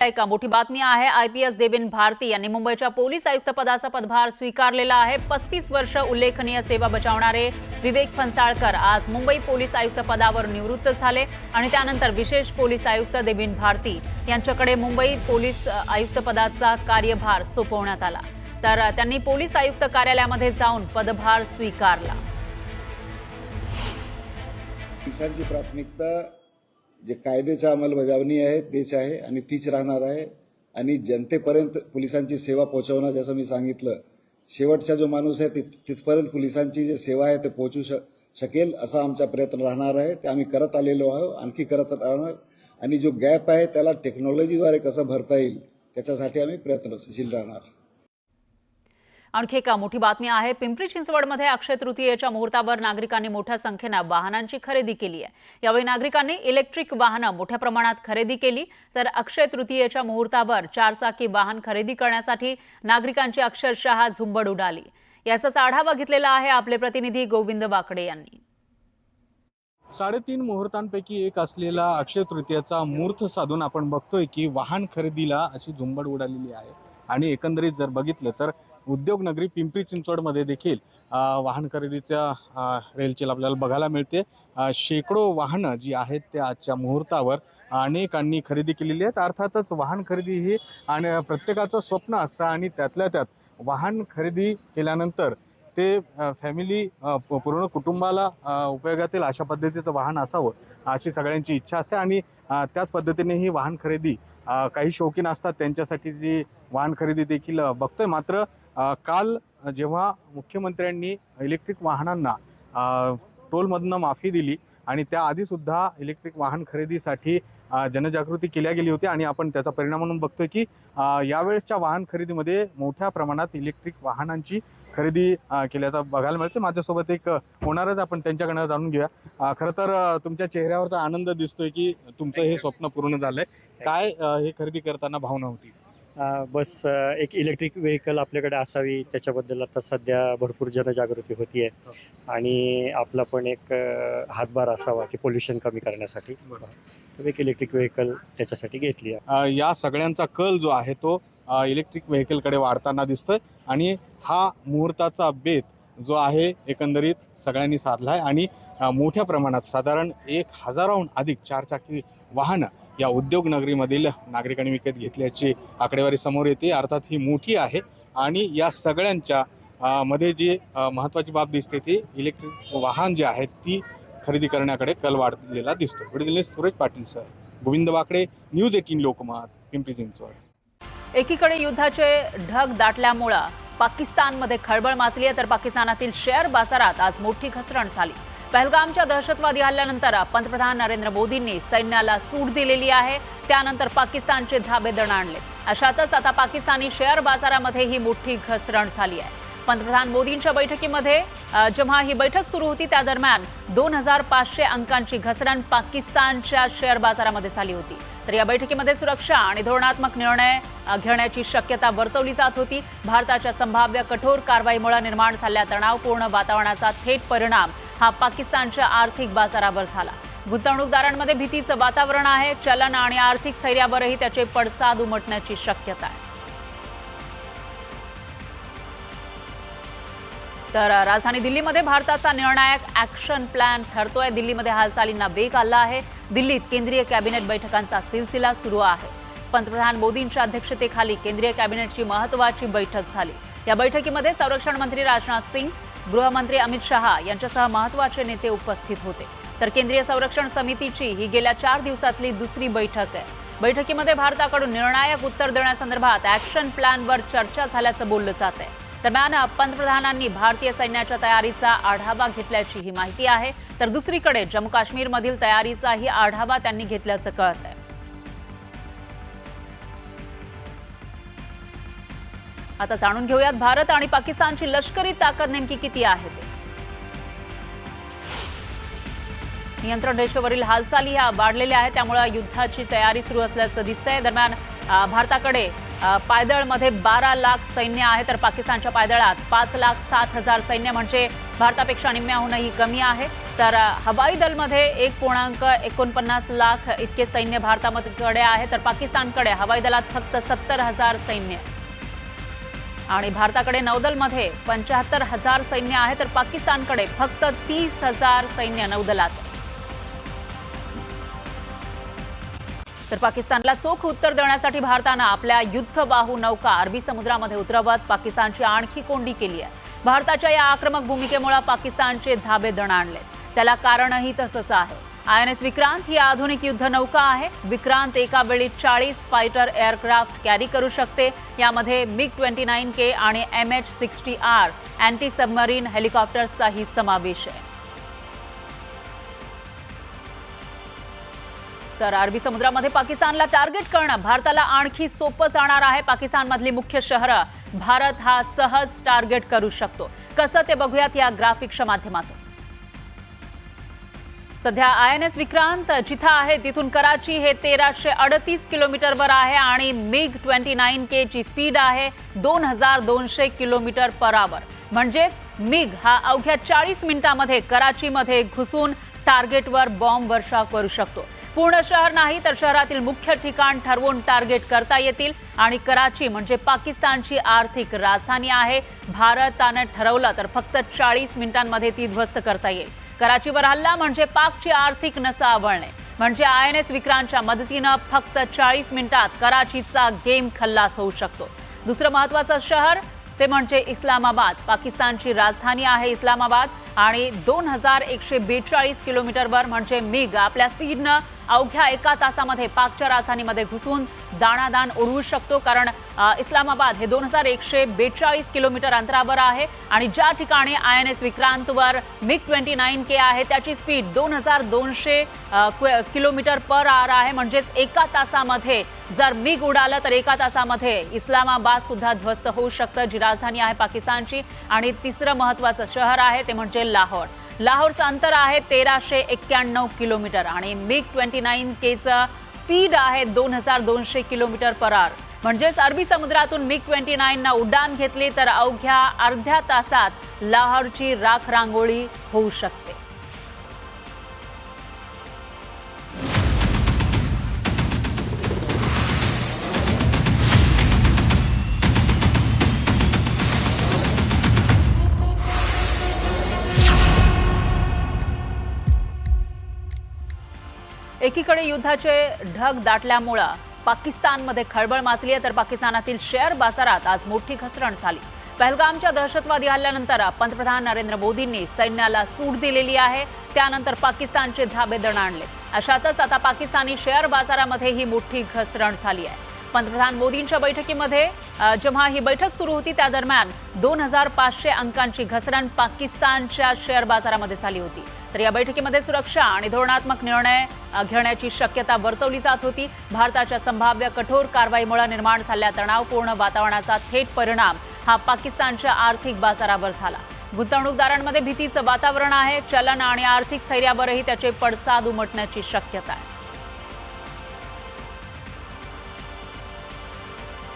एका मोठी बातमी आहे। IPS देवेन भारती यांनी मुंबईच्या पोलीस आयुक्त पदाचा पदभार स्वीकारलेला आहे। 35 वर्ष उल्लेखनीय सेवा बजावणारे विवेक फणसाळकर आज मुंबई पोलीस आयुक्त पदावर निवृत्त झाले आणि त्यानंतर विशेष पोलीस आयुक्त देवेन भारती यांच्याकडे मुंबई पोलीस आयुक्त पदाचा कार्यभार सोपवण्यात आला। तर त्यांनी पोलीस आयुक्त कार्यालयामध्ये जाऊन पदभार स्वीकारला। पोलिसांची प्राथमिकता जे कायद्याच्या अंमलबजावणी आहे तेच आहे आणि तीच राहणार आहे आणि जनतेपर्यंत पोलिसांची सेवा पोहोचवणं, जसं मी सांगितलं, शेवटचा जो माणूस आहे तिथपर्यंत पोलिसांची जी सेवा आहे ते पोहोचू शकेल असा आमचा प्रयत्न राहणार आहे। ते आम्ही करत आलेलो आहोत, आणखी करत राहणार आणि जो गॅप आहे त्याला टेक्नॉलॉजीद्वारे कसं भरता येईल त्याच्यासाठी आम्ही प्रयत्नशील राहणार। आणखी एक मोठी बातमी आहे। पिंपरी चिंचवडमध्ये अक्षय तृतीयेच्या मुहूर्तावर नागरिकांनी मोठ्या संख्येने वाहनांची खरेदी केली आहे। यावेळी नागरिकांनी इलेक्ट्रिक वाहनं मोठ्या प्रमाणात खरेदी केली। तर अक्षय तृतीयेच्या मुहूर्तावर चारचाकी वाहन खरेदी करण्यासाठी नागरिकांची अक्षरशः झुंबड उडाली। याचाच आढावा घेतलेला आहे आपले प्रतिनिधी गोविंद वाकडे यांनी। 3.5 मुहूर्तांपैकी एक असलेला अक्षय तृतीयेचा मुहूर्त साधून आपण बघतोय की वाहन खरेदीला अशी झुंबड उडालेली आहे आणि एकंदरीत जर बघितलं तर उद्योग नगरी पिंपरी चिंचवडमध्ये देखील वाहन खरेदीच्या रेलचेल आपल्याला बघायला मिळते। शेकडो वाहनं जी आहेत ते आजच्या मुहूर्तावर अनेकांनी खरेदी केलेली आहेत। अर्थातच वाहन खरेदी ही आणि प्रत्येकाचं स्वप्न असतं आणि त्यातल्या त्यात वाहन खरेदी केल्यानंतर ते फॅमिली पूर्ण कुटुंबाला उपयोगात येईल अशा पद्धतीचं वाहन असावं अशी सगळ्यांची इच्छा असते आणि त्याच पद्धतीने ही वाहन खरेदी काही शौकीन असतात त्यांच्यासाठी जी वाहन खरेदी देखील बघतोय। मात्र काल जेव्हा मुख्यमंत्र्यांनी इलेक्ट्रिक वाहनांना टोलमधनं माफी दिली आणि त्याआधी सुद्धा इलेक्ट्रिक वाहन खरेदीसाठी जनजागृती केल्या गेली होती आणि आपण त्याचा परिणाम म्हणून बघतोय की यावेळेसच्या वाहन खरेदीमध्ये मोठ्या प्रमाणात इलेक्ट्रिक वाहनांची खरेदी केल्याचा बघायला मिळते। माझ्यासोबत एक होणारच आपण त्यांच्याकडनं जाणून घेऊया। खरं तर तुमच्या चेहऱ्यावरचा आनंद दिसतोय की तुमचं हे स्वप्न पूर्ण झालंय। काय हे खरेदी करताना भावना होती? बस एक इलेक्ट्रिक व्हेकल आपल्याकडे असावी त्याच्याबद्दल आता सध्या भरपूर जनजागृती होती आहे आणि आपला पण एक हातभार असावा की पोल्युशन कमी करण्यासाठी। तर एक इलेक्ट्रिक व्हेकल त्याच्यासाठी घेतली आहे। या सगळ्यांचा कल जो आहे तो इलेक्ट्रिक व्हेकलकडे वाढताना दिसतोय आणि हा मुहूर्ताचा बेत जो आहे एकंदरीत सगळ्यांनी साधला आहे आणि मोठ्या प्रमाणात साधारण 1000हून अधिक चारचाकी वाहनं या उद्योग नगरीमधील नागरिकांनी विकत घेतल्याची आकडेवारी समोर येते। अर्थात ही मोठी आहे आणि या सगळ्यांच्या मध्ये जी महत्त्वाची बाब दिसते ती इलेक्ट्रिक वाहन जे आहेत ती खरेदी करण्याकडे कल वाढलेला दिसतो। व्हिडिओ सुरेश पाटील सर, गोविंद वाकडे, न्यूज 18 लोकमत, पिंपरी चिंचवड। एकीकडे युद्धाचे ढग दाटल्यामुळे पाकिस्तानमध्ये खळबळ माजली आहे तर पाकिस्तानातील शेअर बाजारात आज मोठी घसरण झाली। पहलगामच्या दहशतवादी हल्ल्यानंतर पंतप्रधान नरेंद्र मोदींनी सैन्याला सूट दिलेली आहे। त्यानंतर पाकिस्तानचे धाबे दणाणले। अशातच आता पाकिस्तानी शेअर बाजारामध्ये ही मोठी घसरण झाली आहे। पंतप्रधान मोदींच्या बैठकीमध्ये जेव्हा ही बैठक सुरू होती त्या दरम्यान 2500 अंकांची घसरण पाकिस्तानच्या शेअर बाजारामध्ये झाली होती। तर या बैठकीमध्ये सुरक्षा आणि धोरणात्मक निर्णय घेण्याची शक्यता वर्तवली जात होती। भारताच्या संभाव्य कठोर कारवाईमुळे निर्माण झालेल्या तणावपूर्ण वातावरणाचा थेट परिणाम हा पाकिस्तानच्या आर्थिक बाजारावर झाला। गुंतवणूकदारांमध्ये भीतीचं वातावरण आहे। चलन आणि आर्थिक स्थैर्यावरही त्याचे पडसाद उमटण्याची शक्यता आहे। तर राजधानी दिल्लीमध्ये भारताचा निर्णायक ॲक्शन प्लॅन ठरतोय। दिल्लीमध्ये हालचालींना वेग आला आहे। दिल्लीत केंद्रीय कॅबिनेट बैठकांचा सिलसिला सुरू आहे। पंतप्रधान मोदींच्या अध्यक्षतेखाली केंद्रीय कॅबिनेटची महत्त्वाची बैठक झाली। या बैठकीमध्ये संरक्षण मंत्री राजनाथ सिंग, गृहमंत्री अमित शहा यांच्यासह महत्त्वाचे नेते उपस्थित होते। तर केंद्रीय संरक्षण समितीची ही गेल्या 4 दिवसातली दुसरी बैठक आहे। बैठकीमध्ये भारताकडून निर्णायक उत्तर देण्यासंदर्भात ॲक्शन प्लॅनवर चर्चा झाल्याचं बोललं जात आहे। दरम्यान पंतप्रधानांनी भारतीय सैन्याच्या तयारीचा आढावा घेतल्याची ही माहिती आहे। तर दुसरीकडे जम्मू काश्मीरमधील तयारीचाही आढावा त्यांनी घेतल्याचं कळत आहे। आता जाणून घेऊयात भारत आणि पाकिस्तानची लष्करी ताकद नेमकी किती आहे ते। नियंत्रण रेषेवरील हालचाली ह्या वाढलेल्या आहेत त्यामुळे युद्धाची तयारी सुरू असल्याचं दिसतंय। दरम्यान भारताकडे पायदळमध्ये 12 लाख सैन्य आहे, तर पाकिस्तानच्या पायदळात 5,07,000 सैन्य म्हणजे भारतापेक्षा निम्म्याहूनही कमी आहे. तर हवाई दलमध्ये 1.49 लाख इतके सैन्य भारताकडे आहे, तर पाकिस्तानकडे हवाई दलात फक्त 70,000 सैन्य आणि भारताकडे नौदलमध्ये 75,000 सैन्य आहे, तर पाकिस्तानकडे फक्त 30,000 सैन्य नौदलात. तर पाकिस्तानला चोख उत्तर देण्यासाठी भारतानं आपल्या युद्धवाहू नौका अरबी समुद्रामध्ये उतरवत पाकिस्तानची आणखी कोंडी केली आहे. भारताच्या या आक्रमक भूमिकेमुळे पाकिस्तानचे धाबे दणाणले. त्याला कारणही तसंच आहे. INS विक्रांत ही आधुनिक युद्ध नौका आहे. विक्रांत एका वेळी 40 फायटर एअरक्राफ्ट कॅरी करू शकते. यामध्ये MiG-29K आणि MH-60R अँटी सबमरीन हेलिकॉप्टर्सचाही समावेश आहे. तर अरबी समुद्रामध्ये पाकिस्तानला टार्गेट करणं भारताला आणखी सोपं जाणार आहे. पाकिस्तानमधली मुख्य शहरं भारत हा सहज टार्गेट करू शकतो. कसं ते बघूयात या ग्राफिक्सच्या माध्यमातून. सध्या INS विक्रांत जिथं आहे तिथून कराची हे 1338 किलोमीटरवर आहे आणि MiG-29K ची स्पीड आहे 2200 किलोमीटर पर आवर. म्हणजेच MiG हा अवघ्या 40 मिनिटांमध्ये कराचीमध्ये घुसून टार्गेटवर बॉम्ब वर्षाव करू शकतो. पूर्ण शहर नाही तर शहरातील मुख्य ठिकाण ठरवून टार्गेट करता येतील आणि कराची म्हणजे पाकिस्तानची आर्थिक राजधानी आहे. भारतानं ठरवलं तर फक्त 40 मिनिटांमध्ये ती ध्वस्त करता येईल. कराचीवर हल्ला म्हणजे पाकची आर्थिक नसा आवळणे. म्हणजे INS विक्रांतच्या मदतीनं फक्त 40 मिनिटात कराचीचा गेम खल्लास होऊ शकतो. दुसरं महत्त्वाचं शहर ते म्हणजे इस्लामाबाद. पाकिस्तानची राजधानी आहे इस्लामाबाद आणि 2142 किलोमीटरवर म्हणजे MiG आपल्या स्पीडनं अवघ्या 1 तासामध्ये पाकच्या राजधानीमध्ये घुसून दाणादाण उडवू शकतो. कारण इस्लामाबाद हे 2142 किलोमीटर अंतरावर आहे आणि ज्या ठिकाणी INS विक्रांतवर MiG-29K आहे त्याची स्पीड 2200 किलोमीटर पर आवर आहे. म्हणजेच 1 तासामध्ये जर MiG उडालं तर 1 तासामध्ये इस्लामाबाद सुद्धा ध्वस्त होऊ शकतं, जी राजधानी आहे पाकिस्तानची. आणि तिसरं महत्त्वाचं शहर आहे ते म्हणजे लाहोर. लाहोरचं अंतर आहे 1391 किलोमीटर आणि MiG-29Kचं स्पीड आहे 2200 किलोमीटर पर आवर. म्हणजेच अरबी समुद्रातून MiG-29 उड्डाण घेतली तर अवघ्या अर्ध्या तासात लाहोरची राख रांगोळी होऊ शकते. एकीकडे युद्धाचे ढग दाटल्यामुळे पाकिस्तानमध्ये खळबळ माजली आहे, तर पाकिस्तानातील शेअर बाजारात आज मोठी घसरण झाली. पहलगामच्या दहशतवादी हल्ल्यानंतर पंतप्रधान नरेंद्र मोदींनी सैन्याला सूट दिलेली आहे. त्यानंतर पाकिस्तानचे धाबे दणाणले. अशातच आता पाकिस्तानी शेअर बाजारामध्ये ही मोठी घसरण झाली आहे. पंतप्रधान मोदींच्या बैठकीमध्ये जेव्हा ही बैठक सुरू होती त्या दरम्यान 2500 अंकांची घसरण पाकिस्तानच्या शेअर बाजारामध्ये झाली होती. तर या बैठकीमध्ये सुरक्षा आणि धोरणात्मक निर्णय घेण्याची शक्यता वर्तवली जात होती. भारताच्या संभाव्य कठोर कारवाईमुळे निर्माण झालेल्या तणावपूर्ण वातावरणाचा थेट परिणाम हा पाकिस्तानच्या आर्थिक बाजारावर झाला. गुंतवणूकदारांमध्ये भीतीचं वातावरण आहे. चलन आणि आर्थिक स्थैर्यावरही त्याचे पडसाद उमटण्याची शक्यता आहे.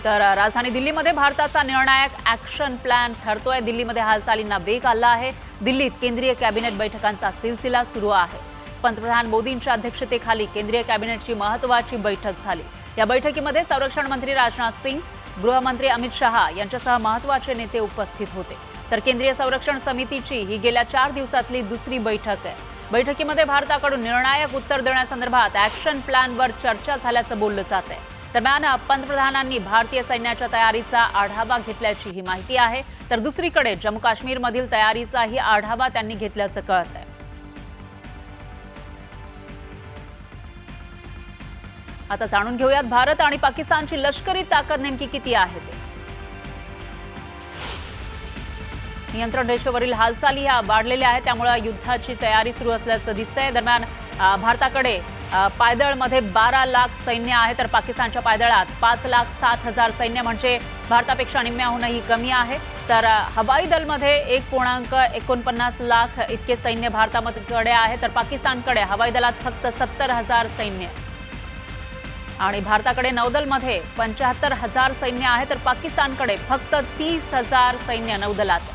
तर राजधानी दिल्लीमध्ये भारताचा निर्णायक ॲक्शन प्लॅन ठरतोय. दिल्लीमध्ये हालचालींना वेग आला आहे. दिल्लीत केंद्रीय कॅबिनेट बैठकांचा सिलसिला सुरू आहे. पंतप्रधान मोदींच्या अध्यक्षतेखाली केंद्रीय कॅबिनेटची महत्त्वाची बैठक झाली. या बैठकीमध्ये संरक्षण मंत्री राजनाथ सिंग, गृहमंत्री अमित शहा यांच्यासह महत्त्वाचे नेते उपस्थित होते. तर केंद्रीय संरक्षण समितीची ही गेल्या 4 दिवसातली दुसरी बैठक आहे. बैठकीमध्ये भारताकडून निर्णायक उत्तर देण्यासंदर्भात ॲक्शन प्लॅनवर चर्चा झाल्याचं बोललं जात आहे. दरम्यान पंतप्रधानांनी भारतीय सैन्याच्या तयारीचा आढावा घेतल्याची ही माहिती आहे. तर दुसरीकडे जम्मू काश्मीरमधील तयारीचाही आढावा त्यांनी घेतल्याचं कळत आहे. आता जाणून घेऊयात भारत आणि पाकिस्तानची लष्करी ताकद नेमकी किती आहे ते. नियंत्रण रेषेवरील हालचाली ह्या वाढलेल्या आहेत, त्यामुळे युद्धाची तयारी सुरू असल्याचं दिसतंय. दरम्यान भारताकडे पायदळमध्ये 12 लाख सैन्य आहे, तर पाकिस्तानच्या पायदळात 5,07,000 सैन्य म्हणजे भारतापेक्षा निम्म्याहूनही कमी आहे. तर हवाई दलमध्ये 1.49 लाख इतके सैन्य भारताकडे आहे, तर पाकिस्तानकडे हवाई दलात फक्त 70,000 सैन्य. आणि भारताकडे नौदलमध्ये 75,000 सैन्य आहे तर पाकिस्तानकडे फक्त 30,000 सैन्य नौदलात